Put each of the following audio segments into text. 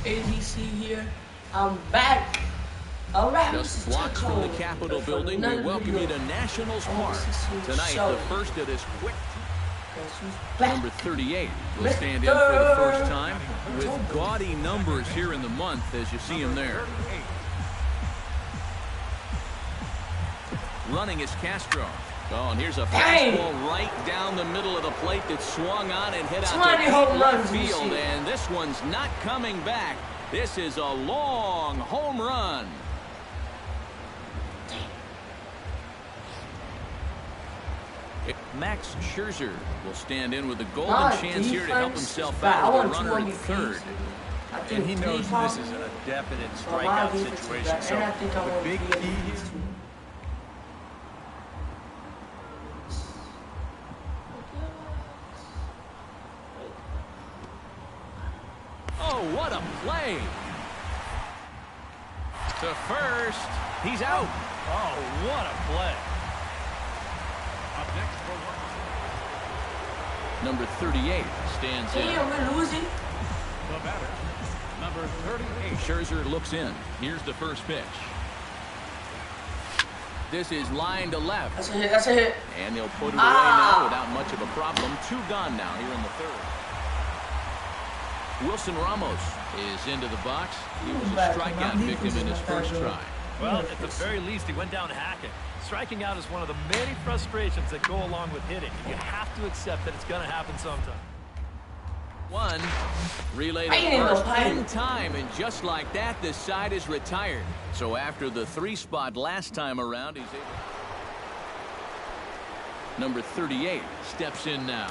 ADC here. I'm back. Alright, just blocks from the Capitol building. We welcome you to Nationals Park. Tonight, the first of this quick. Number 38 will stand in for the first time with gaudy numbers here in the month as you see him there. Running is Castro. Oh, and here's a fastball right down the middle of the plate that swung on and hit out to left field. And this one's not coming back. This is a long home run. Max Scherzer will stand in with a golden chance here to help himself out with a runner at third. And he knows this is a definite strikeout situation. So the big key here. Oh, what a play. To first. He's out. Oh, what a play. Up next for number 38 stands in. We're losing. The batter, number 38. Scherzer looks in. Here's the first pitch. This is line to left. That's a hit. That's a hit. And they'll put it away now without much of a problem. 2 gone now here in the third. Wilson Ramos is into the box. He was a strikeout victim in his first try. Well, at the very least, he went down hacking. Striking out is one of the many frustrations that go along with hitting. You have to accept that it's going to happen sometime. One, relay the first in time, and just like that, this side is retired. So after the 3 spot last time around, he's able. Number 38 steps in now.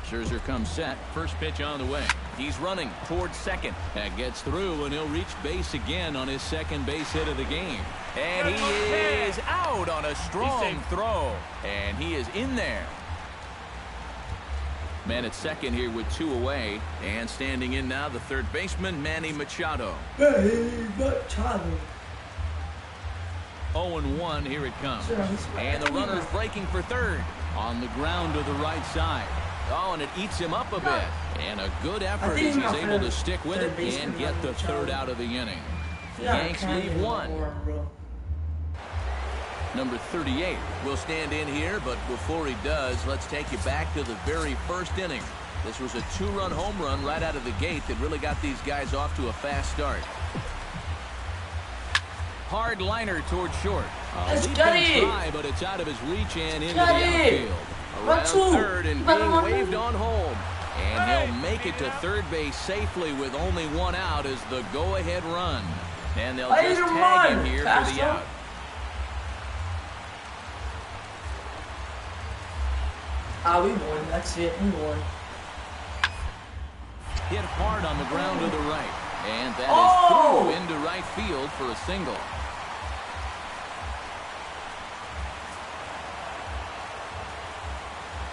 Scherzer comes set. First pitch on the way. He's running towards second. That gets through, and he'll reach base again on his second base hit of the game. And he is out on a strong throw. And he is in there. Man at second here with 2 away. And standing in now, the third baseman, Manny Machado. 0-1, here it comes. And the runner's breaking for third on the ground to the right side. Oh, and it eats him up a bit. And a good effort as he's able to stick with it and get the third out of the inning. Yanks leave 1. Number 38 will stand in here, but before he does, let's take you back to the very first inning. This was a 2-run home run right out of the gate that really got these guys off to a fast start. Hard liner towards short. Let's get it. Try, but it's out of his reach and into the outfield. Around third and being waved on home. And he'll make it to third base safely with only 1 out as the go-ahead run. And they'll just tag him here for the out. We won. That's it. We won. Hit hard on the ground to the right. And that is through into right field for a single.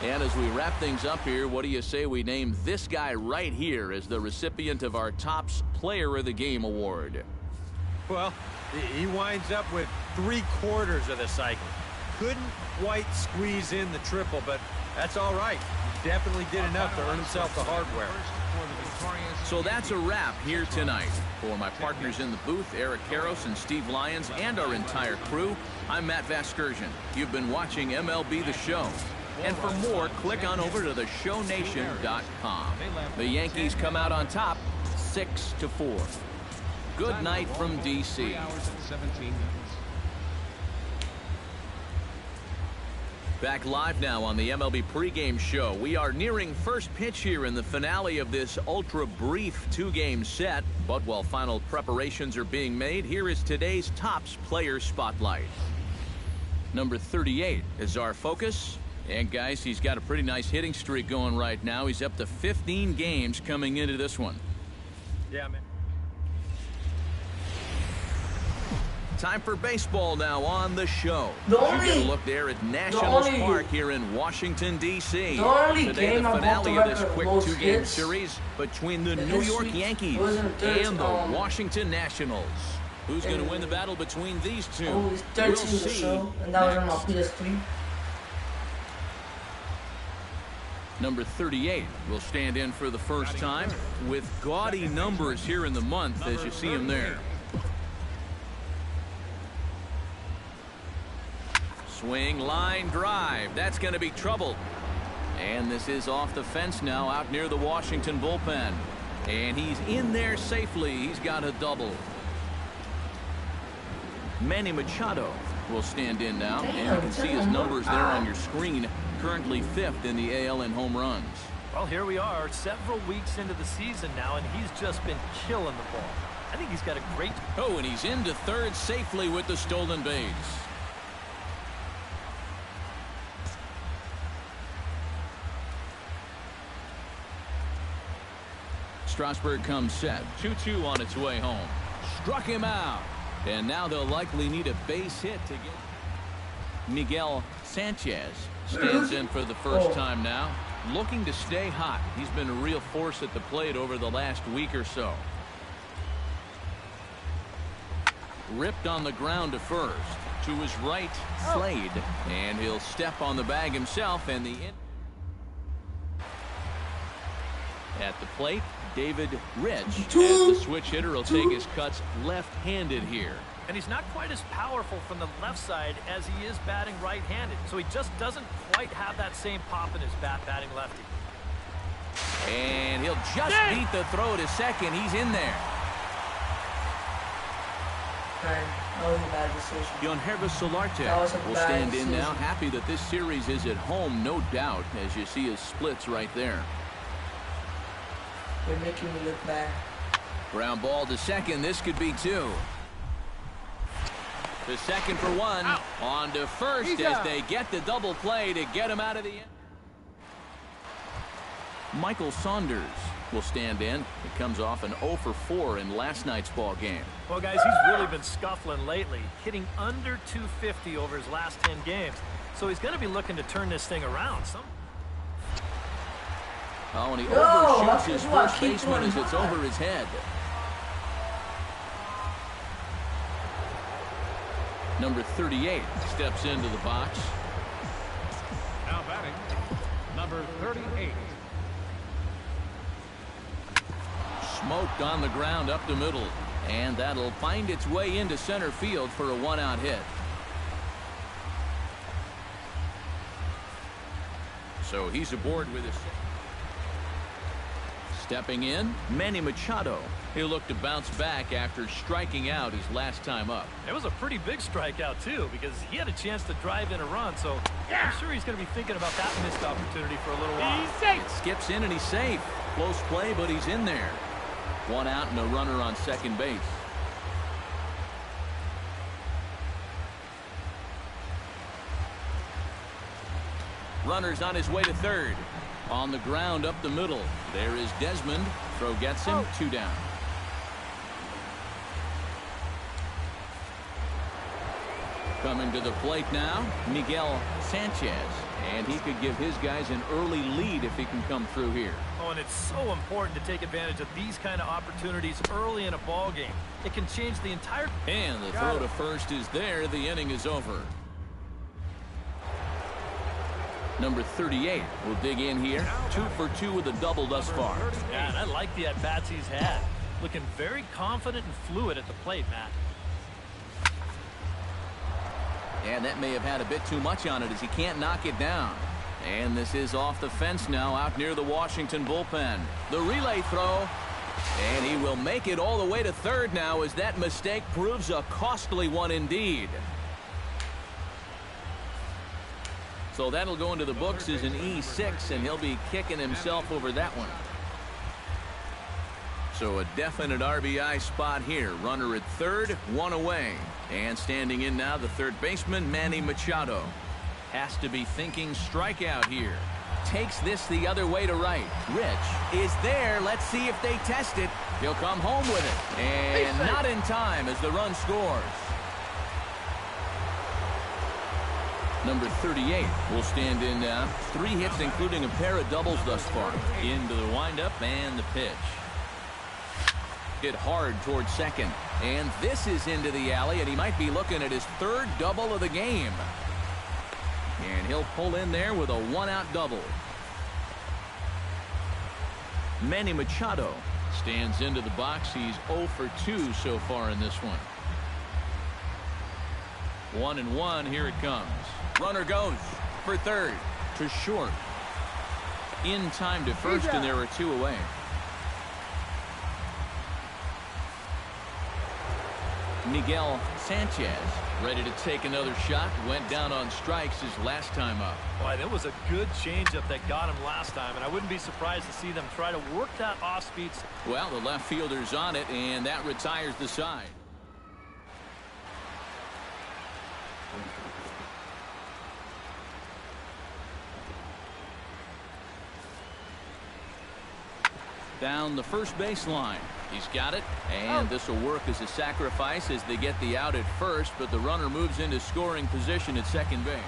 And as we wrap things up here, what do you say we name this guy right here as the recipient of our Topps Player of the Game award? Well, he winds up with 3/4 of the cycle. Couldn't quite squeeze in the triple, but that's all right. He definitely did enough to earn himself the hardware. So that's a wrap here tonight. For my partners in the booth, Eric Karros and Steve Lyons, and our entire crew, I'm Matt Vasgersian. You've been watching MLB The Show. And for more, click on over to theshownation.com. The Yankees come out on top 6-4. Good night from D.C. Back live now on the MLB pregame show. We are nearing first pitch here in the finale of this ultra-brief 2-game set. But while final preparations are being made, here is today's Topps Player Spotlight. Number 38 is our focus. And guys, he's got a pretty nice hitting streak going right now. He's up to 15 games coming into this one. Yeah, man. Time for baseball now on the show. The You only- get a look there at Nationals only- Park here in Washington, D.C. The only Today, game the I'm finale off of the this record quick most 2-game hits series between the New this York week Yankees wasn't and the third, Washington Nationals. Who's going to win the battle between these two? Oh, it's 13 to show, and that was on my PS3. Number 38 will stand in for the first time with gaudy numbers here in the month, as you see him there. Swing, line, drive. That's going to be trouble. And this is off the fence now, out near the Washington bullpen. And he's in there safely. He's got a double. Manny Machado will stand in now. And you can see his numbers there on your screen. Currently 5th in the AL in home runs. Well, here we are several weeks into the season now, and he's just been killing the ball. I think he's got a great... Oh, and he's into third safely with the stolen base. Strasburg comes set. 2-2 on its way home. Struck him out. And now they'll likely need a base hit to get... Mlb16 stands in for the first time now. Looking to stay hot. He's been a real force at the plate over the last week or so. Ripped on the ground to first. To his right, Slade. And he'll step on the bag himself. And at the plate, David Rich, as the switch hitter, will take his cuts left-handed here. And he's not quite as powerful from the left side as he is batting right-handed. So he just doesn't quite have that same pop in his bat batting lefty. And he'll just beat the throw to second. He's in there. That was a bad decision. Yonhervis Solarte will stand in now. Happy that this series is at home, no doubt, as you see his splits right there. You're making me look bad. Ground ball to second. This could be 2. To second for 1. On to first as they get the double play to get him out of the end. Michael Saunders will stand in. It comes off an 0 for 4 in last night's ball game. Well, guys, he's really been scuffling lately, hitting under 250 over his last 10 games. So he's going to be looking to turn this thing around. Oh, and he overshoots his first baseman as it's over his head. Number 38 steps into the box. Now batting, number 38. Smoked on the ground up the middle. And that'll find its way into center field for a 1-out hit. So he's aboard with his... Stepping in, Manny Machado. He'll look to bounce back after striking out his last time up. It was a pretty big strikeout, too, because he had a chance to drive in a run, so I'm sure he's going to be thinking about that missed opportunity for a little while. He's safe. It skips in and he's safe. Close play, but he's in there. 1 out and a runner on second base. Runner's on his way to third. On the ground up the middle. There is Desmond. Throw gets him. 2 down. Coming to the plate now, Mlb16. And he could give his guys an early lead if he can come through here. Oh, and it's so important to take advantage of these kind of opportunities early in a ball game. It can change the entire... And the throw to first is there. The inning is over. Number 38 will dig in here. 2 for 2 with a double thus far. Yeah, and I like the at-bats he's had. Looking very confident and fluid at the plate, Matt. And that may have had a bit too much on it as he can't knock it down. And this is off the fence now out near the Washington bullpen. The relay throw. And he will make it all the way to third now as that mistake proves a costly one indeed. So that'll go into the books as an E6, and he'll be kicking himself over that one. So a definite RBI spot here. Runner at third, 1 away. And standing in now, the third baseman, Manny Machado. Has to be thinking strikeout here. Takes this the other way to right. Rich is there. Let's see if they test it. He'll come home with it. And not in time as the run scores. Number 38 will stand in now. 3 hits, including a pair of doubles thus far. Into the windup and the pitch. Hit hard towards second. And this is into the alley, and he might be looking at his third double of the game. And he'll pull in there with a one-out double. Manny Machado stands into the box. He's 0 for 2 so far in this one. 1-1. Here it comes. Runner goes for third to short. In time to first, and there are 2 away. Miguel Sanchez ready to take another shot. Went down on strikes his last time up. Boy, that was a good changeup that got him last time, and I wouldn't be surprised to see them try to work that off-speed. Well, the left fielder's on it, and that retires the side. Down the first baseline. He's got it, and this will work as a sacrifice as they get the out at first, but the runner moves into scoring position at second base.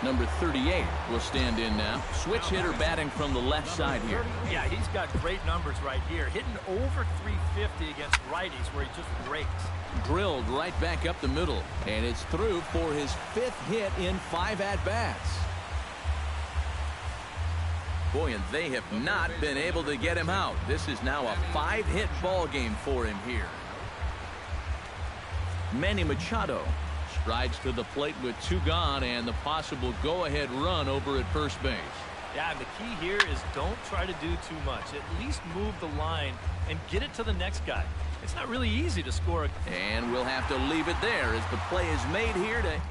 Number 38 will stand in now. Switch hitter batting from the left side here. Yeah, he's got great numbers right here. Hitting over 350 against righties where he just rakes. Drilled right back up the middle, and it's through for his 5th hit in 5 at-bats. Boy, and they have not been able to get him out. This is now a 5-hit ball game for him here. Manny Machado strides to the plate with 2 gone and the possible go-ahead run over at first base. Yeah, and the key here is don't try to do too much. At least move the line and get it to the next guy. It's not really easy to score. And we'll have to leave it there as the play is made here to...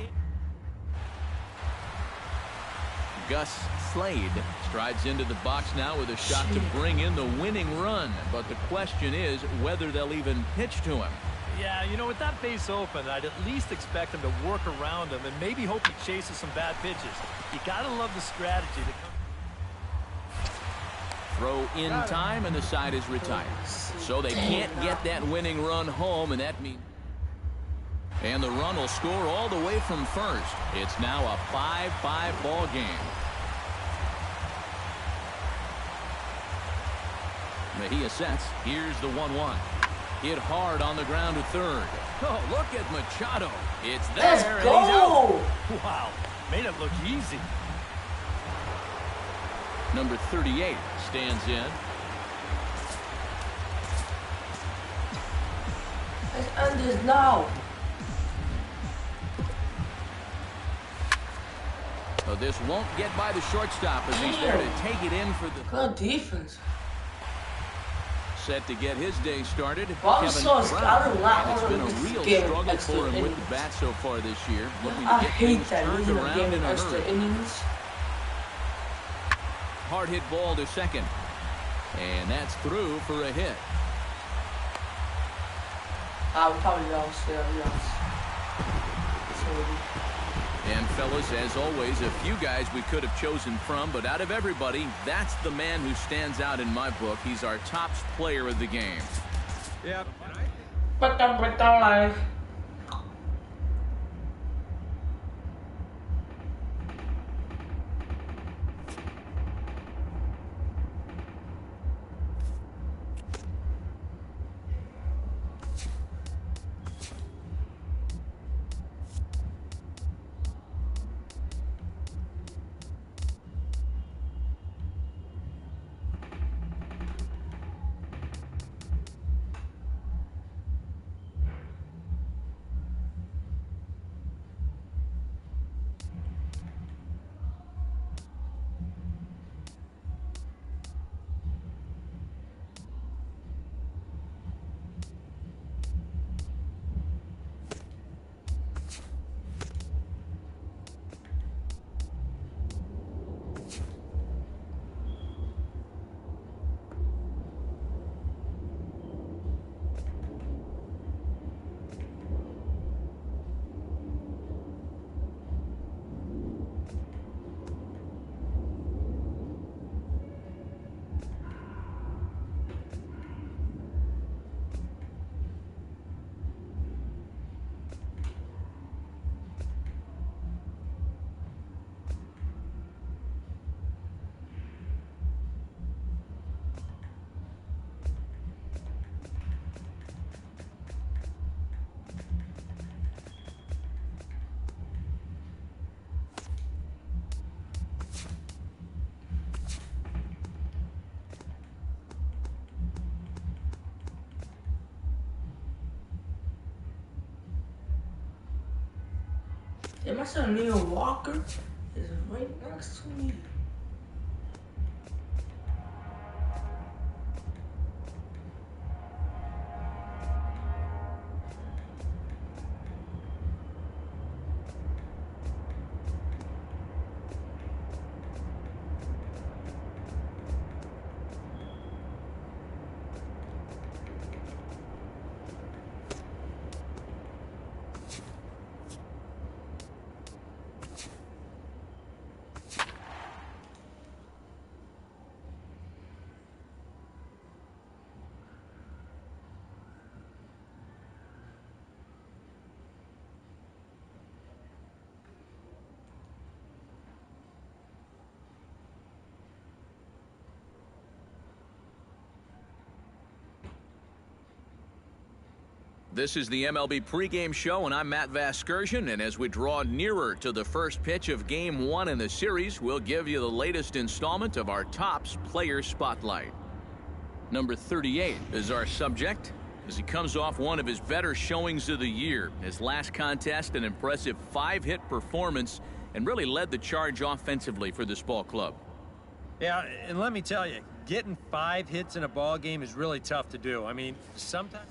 Gus Slade strides into the box now with a shot to bring in the winning run. But the question is whether they'll even pitch to him. Yeah, you know, with that base open, I'd at least expect him to work around him and maybe hope he chases some bad pitches. You gotta love the strategy that comes. Throw in time, and the side is retired. So they can't get that winning run home, and that means... And the run will score all the way from first. It's now a 5-5 ball game. Mejia sets. Here's the 1-1. Hit hard on the ground to third. Oh, look at Machado. It's there. Let's and go. he's out. Wow, made it look easy. Number 38 stands in. Let's end this now. So this won't get by the shortstop as he's there to take it in for the... Good defense. Set to get his day started. Well, Kevin so Brown. And it's been a this real game struggle extra for him with innings. the bat so far this year. Looking to I get hate things that turned losing a around game in in a extra hurry. innings. Hard hit ball to second. And that's through for a hit. I would probably lost. Yeah, we lost. So, And fellas, as always, a few guys we could have chosen from, but out of everybody, that's the man who stands out in my book. He's our top player of the game. Yep. but like. Yeah, my son Neil Walker is right next to me. This is the MLB pregame show, and I'm Matt Vasgersian. And as we draw nearer to the first pitch of Game 1 in the series, we'll give you the latest installment of our Topps Player Spotlight. Number 38 is our subject, as he comes off one of his better showings of the year. His last contest, an impressive 5-hit performance, and really led the charge offensively for this ball club. Yeah, and let me tell you, getting 5 hits in a ball game is really tough to do. I mean, sometimes...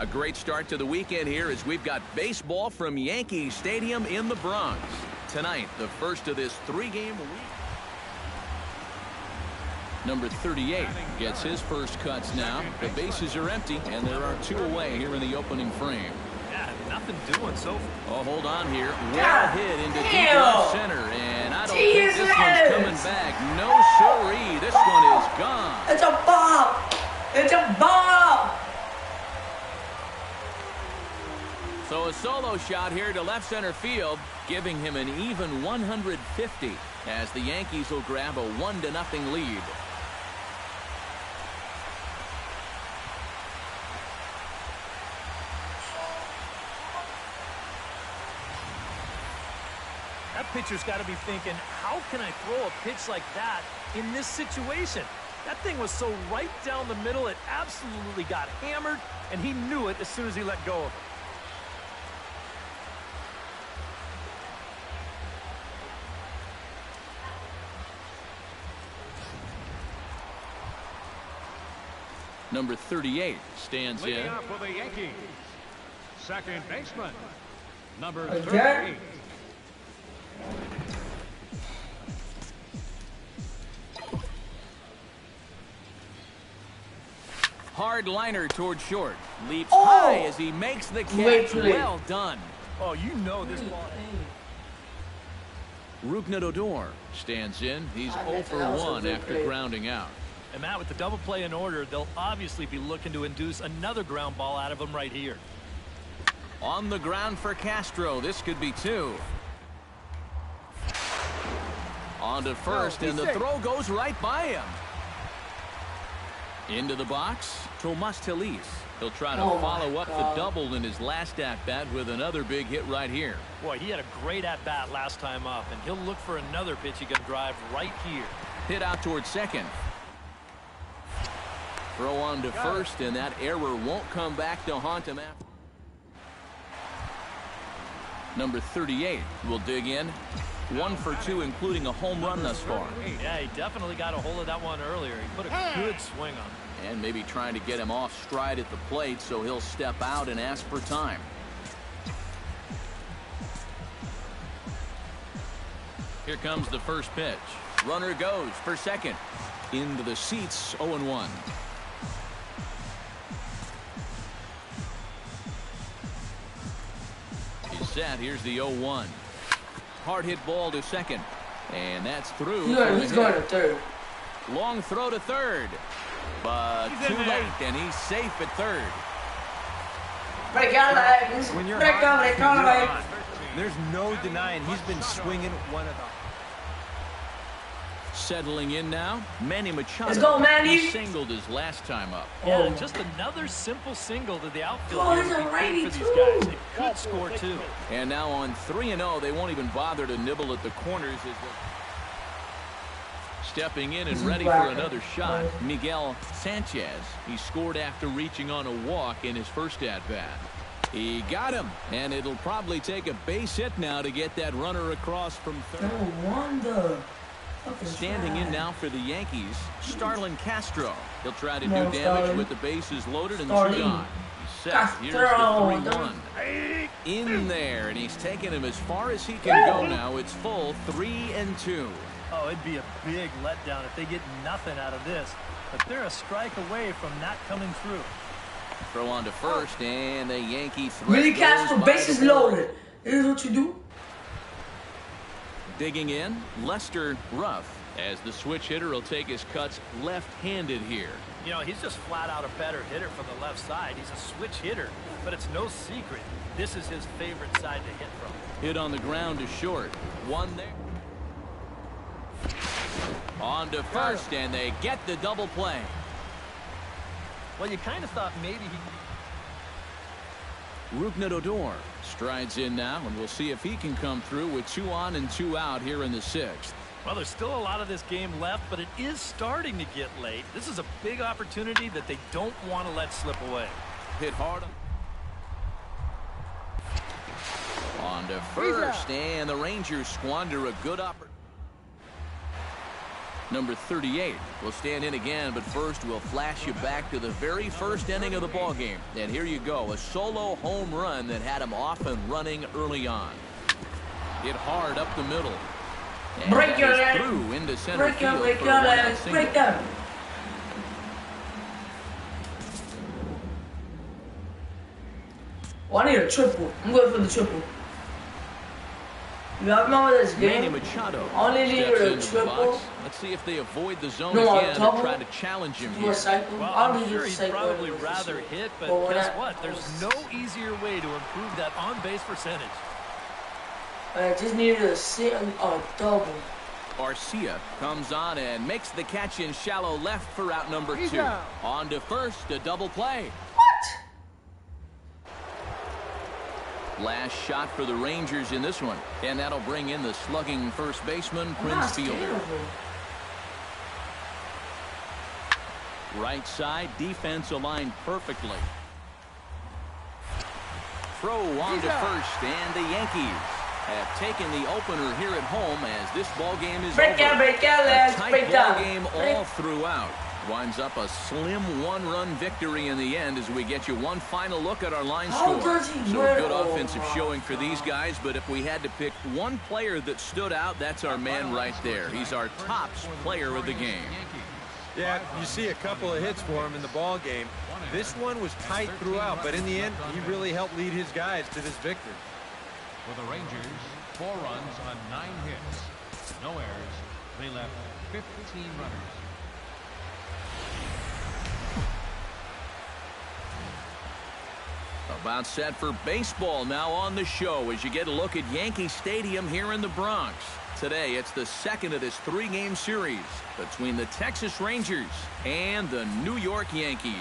A great start to the weekend here as we've got baseball from Yankee Stadium in the Bronx. Tonight, the first of this 3-game week. Number 38 gets his first cuts now. The bases are empty, and there are 2 away here in the opening frame. Yeah, nothing doing so far. Oh, hold on here. Well hit into deep left center, and I don't think this one's coming back. No siree. This one is gone. It's a bomb. It's a bomb. So a solo shot here to left center field, giving him an even 150 as the Yankees will grab a 1-0 lead. That pitcher's got to be thinking, how can I throw a pitch like that in this situation? That thing was so right down the middle, it absolutely got hammered, and he knew it as soon as he let go of it. Number 38 stands in. Leading up for the Yankees, second baseman, number Again? 38. Hard liner toward short. Leaps high as he makes the catch. Well done. Oh, you know this ball. Rougned Odor stands in. He's 0 for 1 after grounding out. And Matt, with the double play in order, they'll obviously be looking to induce another ground ball out of him right here. On the ground for Castro. This could be 2. On to first, and the throw goes right by him. Into the box, Tomas Telis. He'll try to follow up the double in his last at-bat with another big hit right here. Boy, he had a great at-bat last time up, and he'll look for another pitch he can drive right here. Hit out towards second. Throw on to first, and that error won't come back to haunt him after. Number 38 will dig in. 1 for 2, including a home run thus far. Yeah, he definitely got a hold of that one earlier. He put a good swing on it. And maybe trying to get him off stride at the plate, so he'll step out and ask for time. Here comes the first pitch. Runner goes for second. Into the seats, 0-1. He's set. Here's the 0-1. Hard hit ball to second. And that's through. He's going to third. Long throw to third. But too late, and he's safe at third. Break out legs. Break out legs. There's no denying he's been swinging one of the... Settling in now, Manny Machado. Let's go, Manny. He singled his last time up. Yeah, just another simple single to the outfield. Oh, he's a righty, for these too. guys. They could score, too. And now on 3-0, they won't even bother to nibble at the corners. Stepping in and ready for another shot, Miguel Sanchez. He scored after reaching on a walk in his first at-bat. He got him, and it'll probably take a base hit now to get that runner across from third. No wonder. Standing in now for the Yankees, Starlin Castro. He'll try to do damage with the bases loaded and two gone. He's set. Here's the 3-1. In there, and he's taken him as far as he can go now. It's full 3-2. Oh, it'd be a big letdown if they get nothing out of this. But they're a strike away from not coming through. Throw on to first, and the Yankee throw. Really, Castro, bases loaded. This is what you do. Digging in, Lester Ruff, as the switch hitter will take his cuts left-handed here. You know, he's just flat out a better hitter from the left side. He's a switch hitter, but it's no secret. This is his favorite side to hit from. Hit on the ground to short. One there. On to first, and they get the double play. Well, you kind of thought maybe Rougned Odor strides in now, and we'll see if he can come through with 2 on and 2 out here in the 6th. Well, there's still a lot of this game left, but it is starting to get late. This is a big opportunity that they don't want to let slip away. Hit hard on to first, and the Rangers squander a good opportunity. Number 38 will stand in again, but first we'll flash you back to the very first inning of the ball game. And here you go, a solo home run that had him off and running early on. Hit hard up the middle. And break your leg. Through into center break field break for your a leg. Break them. Oh, I need a triple. I'm going for the triple. You remember this game? Manny Machado Only need a triple. Let's see if they avoid the zone No, again and try to challenge him here. Well, I'm sure he'd probably rather hit, but guess what? There's no easier way to improve that on-base percentage. I just needed a double. Garcia comes on and makes the catch in shallow left for out number 2. On to first, a double play. Last shot for the Rangers in this one, and that'll bring in the slugging first baseman, Prince Fielder. Right side, defense aligned perfectly. Throw on to first, and the Yankees have taken the opener here at home as this ball game is over. A tight ball game all throughout. Winds up a slim 1-run victory in the end as we get you one final look at our line score. So a good offensive showing for these guys, but if we had to pick one player that stood out, that's our man right there. He's our top player of the game. Yeah, you see a couple of hits for him in the ball game. This one was tight throughout, but in the end, he really helped lead his guys to this victory. For the Rangers, 4 runs on 9 hits. No errors. They left 15 runners. About set for baseball now on the show as you get a look at Yankee Stadium here in the Bronx. Today, it's the second of this 3-game series between the Texas Rangers and the New York Yankees.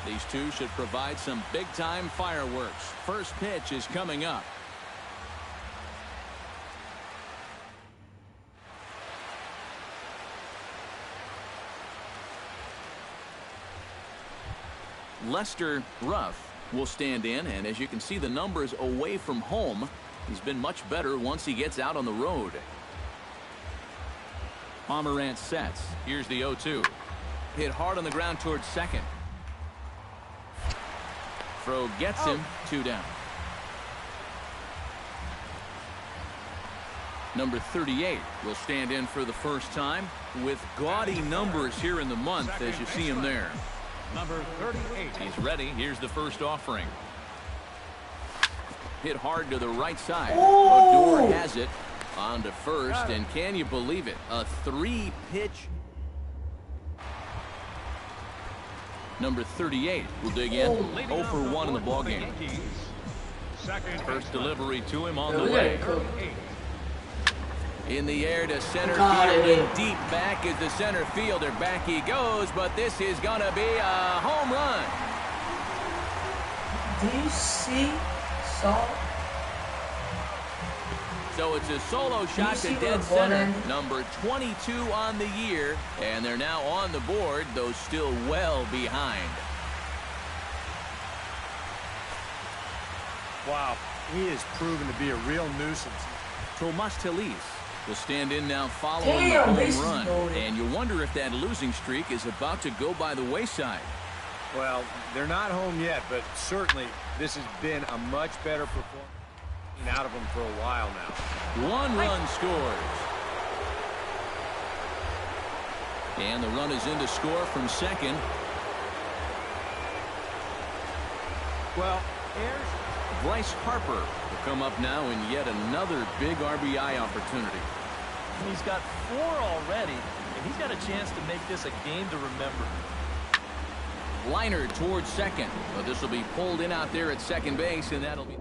These two should provide some big-time fireworks. First pitch is coming up. Lester Ruff will stand in, and as you can see the numbers away from home, he's been much better once he gets out on the road. Pomerantz sets. Here's the 0-2. Hit hard on the ground towards second. Throw gets him. 2 down. Number 38 will stand in for the first time with gaudy numbers here in the month as you see him there. Number 38. He's ready. Here's the first offering. Hit hard to the right side. Oh. Odor has it on to first, and can you believe it? A 3-pitch. Number 38 will dig in. 0 for 1 in the ballgame. First delivery to him on the way. In the air to center field and deep back is the center fielder. Back he goes, but this is going to be a home run. Do you see? So it's a solo shot to dead center. Number 22 on the year, and they're now on the board, though still well behind. Wow, he is proven to be a real nuisance. Mlb16 will stand in now following Damn, the bases home run. loaded. And you wonder if that losing streak is about to go by the wayside. Well, they're not home yet, but certainly this has been a much better performance out of them for a while now. 1 run scores. And the run is in to score from second. Well, Bryce Harper will come up now in yet another big RBI opportunity. He's got 4 already, and he's got a chance to make this a game to remember. Liner towards second, but this will be pulled in out there at second base, and that'll be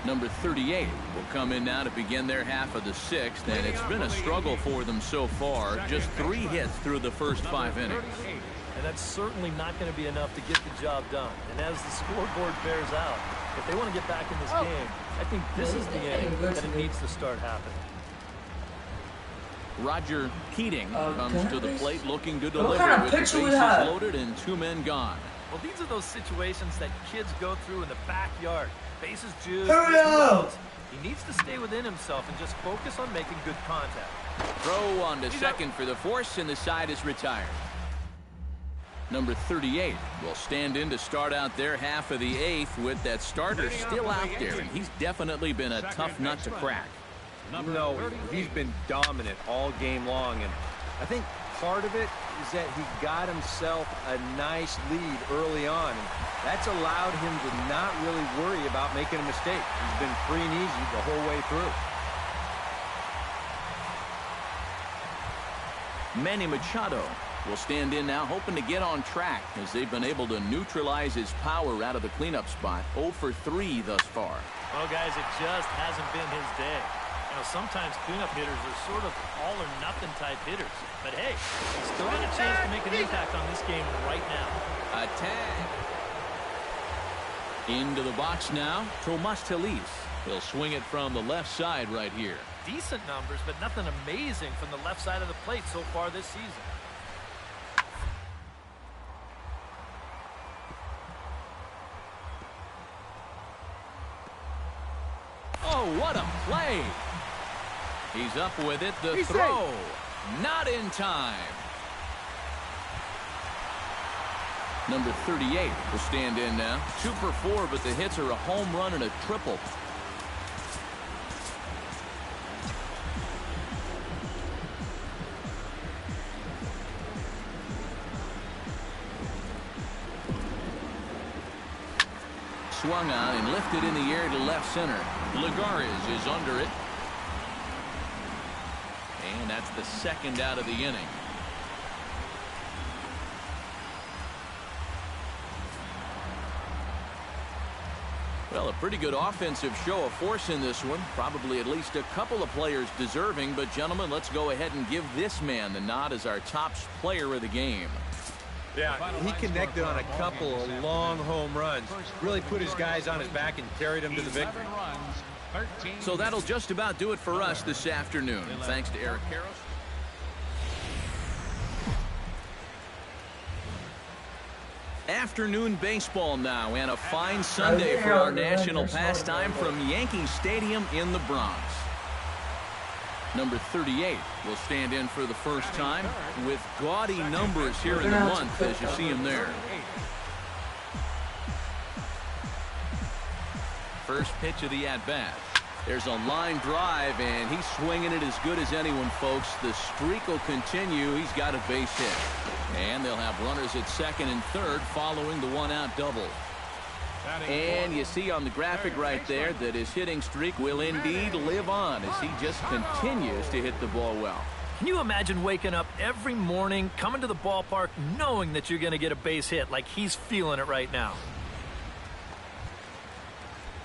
number 38 will come in now to begin their half of the 6th, and it's been a struggle for them so far. Just 3 hits through the first 5 innings. And that's certainly not going to be enough to get the job done. And as the scoreboard bears out, if they want to get back in this game, I think this is the inning that it needs to start happening. Roger Keating comes to the plate looking to deliver kind of with the pitcher we bases have? loaded and 2 men gone. Well, these are those situations that kids go through in the backyard. Bases juiced. Hurry up! He needs to stay within himself and just focus on making good contact. Throw on to second for the force, and the side is retired. Number 38 will stand in to start out their half of the 8th with that starter still out there, and he's definitely been a tough nut to crack. no, he's been dominant all game long, and I think part of it is that he got himself a nice lead early on, and that's allowed him to not really worry about making a mistake. He's been free and easy the whole way through. Manny Machado will stand in now, hoping to get on track as they've been able to neutralize his power out of the cleanup spot. 0 for 3 thus far. Well, guys, it just hasn't been his day. You know, sometimes cleanup hitters are sort of all-or-nothing type hitters. But, hey, he's still got a chance to make an impact on this game right now. A tag. Into the box now, Mlb16. He'll swing it from the left side right here. Decent numbers, but nothing amazing from the left side of the plate so far this season. Oh, what a play. He's up with it. The throw. Not in time. Number 38 will stand in now. 2 for 4, but the hits are a home run and a triple. Swung on and lifted in the air to left center. Lagares is under it. And that's the second out of the inning. Well, a pretty good offensive show of force in this one. Probably at least a couple of players deserving. But, gentlemen, let's go ahead and give this man the nod as our top player of the game. Yeah, he connected on a couple of long home runs. Really put his guys on his back and carried them to the victory. So that'll just about do it for us this afternoon. Thanks to Eric Karros. Afternoon baseball now, and a fine Sunday for our national pastime from Yankee Stadium in the Bronx. Number 38 will stand in for the first time with gaudy numbers here in the month, as you see him there. First pitch of the at-bat. There's a line drive, and he's swinging it as good as anyone, folks. The streak will continue. He's got a base hit. And they'll have runners at second and third following the one-out double. And you see on the graphic right there that his hitting streak will indeed live on as he just continues to hit the ball well. Can you imagine waking up every morning, coming to the ballpark, knowing that you're going to get a base hit like he's feeling it right now?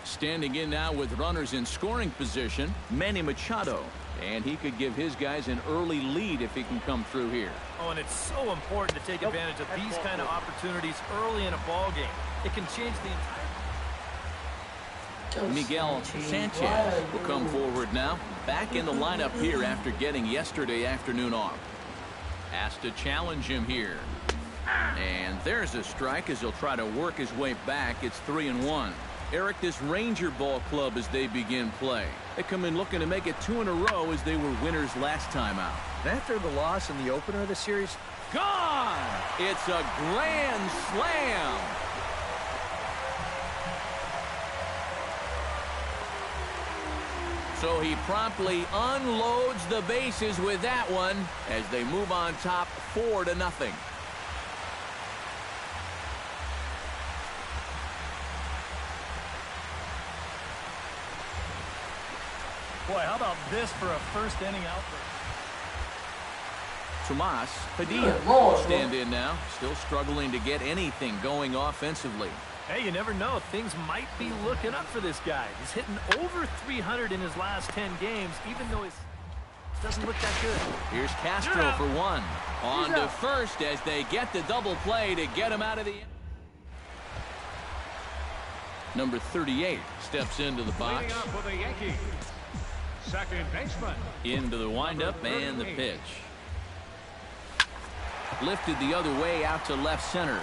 Standing in now with runners in scoring position, Manny Machado. And he could give his guys an early lead if he can come through here. Oh, and it's so important to take advantage of these kind of opportunities early in a ball game. It can change the entire... Miguel Sanchez will come forward now. Back in the lineup here after getting yesterday afternoon off. Asked to challenge him here. And there's a strike as he'll try to work his way back. It's 3-1. Eric, this Ranger ball club as they begin play. They come in looking to make it 2 in a row as they were winners last time out. And after the loss in the opener of the series, Gone! It's a grand slam! So he promptly unloads the bases with that one as they move on top 4-0. Boy, how about this for a first inning outbreak? Tomas Padilla will stand in now, still struggling to get anything going offensively. Hey, you never know. Things might be looking up for this guy. He's hitting over 300 in his last 10 games, even though he doesn't look that good. Here's Castro for one. On to first as they get the double play to get him out of the... Number 38 steps into the box. Leading up for the Yankees, second baseman. Into the windup and the pitch. Lifted the other way out to left center.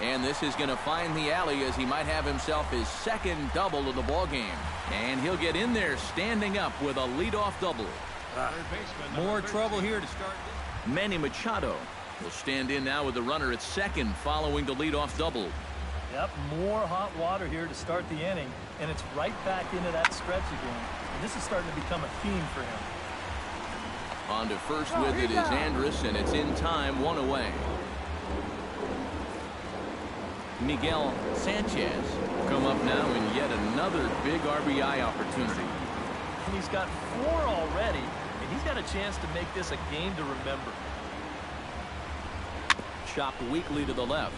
And this is going to find the alley as he might have himself his second double of the ball game. And he'll get in there standing up with a leadoff double. more trouble here to start. Manny Machado will stand in now with the runner at second following the leadoff double. Yep, more hot water here to start the inning, and it's right back into that stretch again. And this is starting to become a theme for him. On to first with it is Andrus, and it's in time, 1 away. Miguel Sanchez come up now in yet another big RBI opportunity. And he's got 4 already, and he's got a chance to make this a game to remember. Chopped weakly to the left.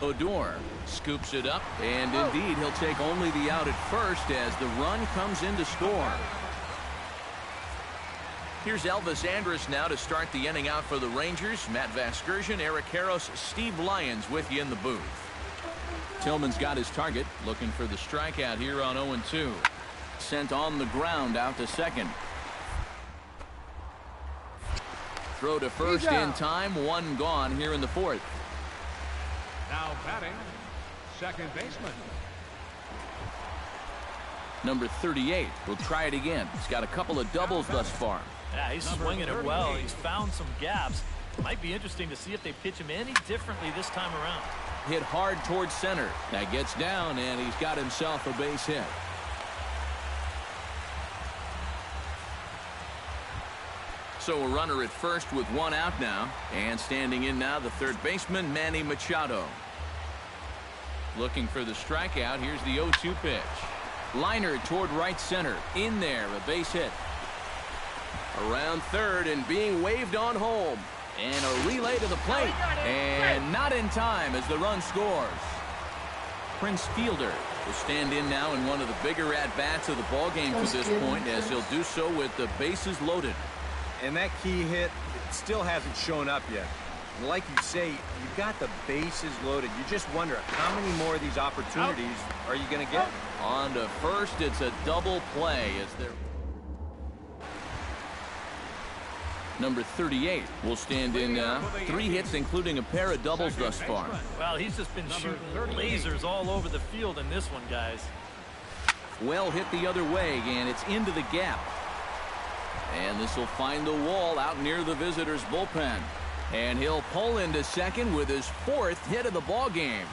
Odor scoops it up, and indeed he'll take only the out at first as the run comes in to score. Here's Elvis Andrus now to start the inning out for the Rangers. Matt Vasgersian, Eric Karros, Steve Lyons with you in the booth. Tillman's got his target, looking for the strikeout here on 0-2. Sent on the ground out to second. Throw to first in time, 1 gone here in the 4th. Now batting, second baseman. Number 38 will try it again. He's got a couple of doubles thus far. Yeah, he's swinging it well. He's found some gaps. Might be interesting to see if they pitch him any differently this time around. Hit hard towards center. That gets down, and he's got himself a base hit. So a runner at first with 1 out now. And standing in now, the third baseman, Manny Machado. Looking for the strikeout. Here's the 0-2 pitch. Liner toward right center. In there, a base hit. Around third and being waved on home. And a relay to the plate. And not in time as the run scores. Prince Fielder will stand in now in one of the bigger at-bats of the ballgame to this point, as he'll do so with the bases loaded. And that key hit, it still hasn't shown up yet. And like you say, you've got the bases loaded. You just wonder how many more of these opportunities are you going to get? On to first, it's a double play as they're... Number 38 will stand in now. 3 hits, including a pair of doubles thus far. Well, he's just been shooting lasers all over the field in this one, guys. Well hit the other way, and it's into the gap. And this will find the wall out near the visitors' bullpen. And he'll pull into second with his 4th hit of the ball game.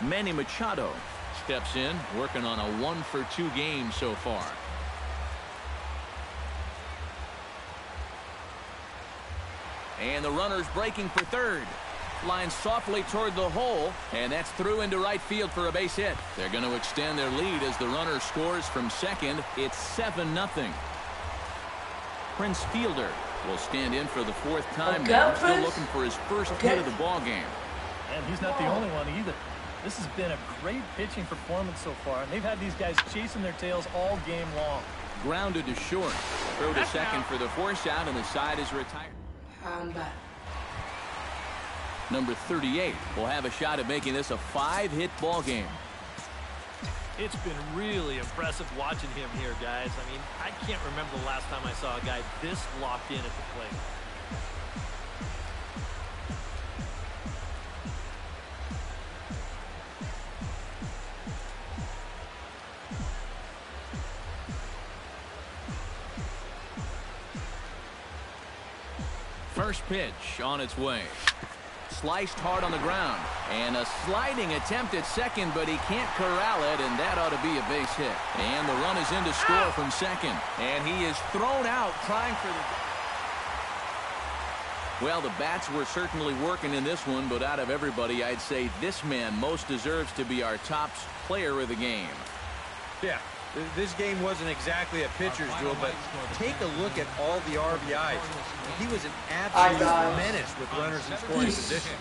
Manny Machado steps in, working on a 1-for-2 game so far. And the runner's breaking for third. Lines softly toward the hole, and that's through into right field for a base hit. They're going to extend their lead as the runner scores from second. It's 7-0. Prince Fielder will stand in for the 4th time now, still looking for his first hit of the ball game. And he's not the only one either. This has been a great pitching performance so far, and they've had these guys chasing their tails all game long. Grounded to short. Throw to second for the force out, and the side is retired. Number 38 will have a shot at making this a 5-hit ball game. It's been really impressive watching him here, guys. I mean, I can't remember the last time I saw a guy this locked in at the plate. First pitch on its way. Sliced hard on the ground. And a sliding attempt at second, but he can't corral it, and that ought to be a base hit. And the run is in to score from second. And he is thrown out trying for the... Well, the bats were certainly working in this one, but out of everybody, I'd say this man most deserves to be our top player of the game. Yeah, this game wasn't exactly a pitcher's duel, but take a look at all the RBIs. He was an absolute menace with runners in scoring position.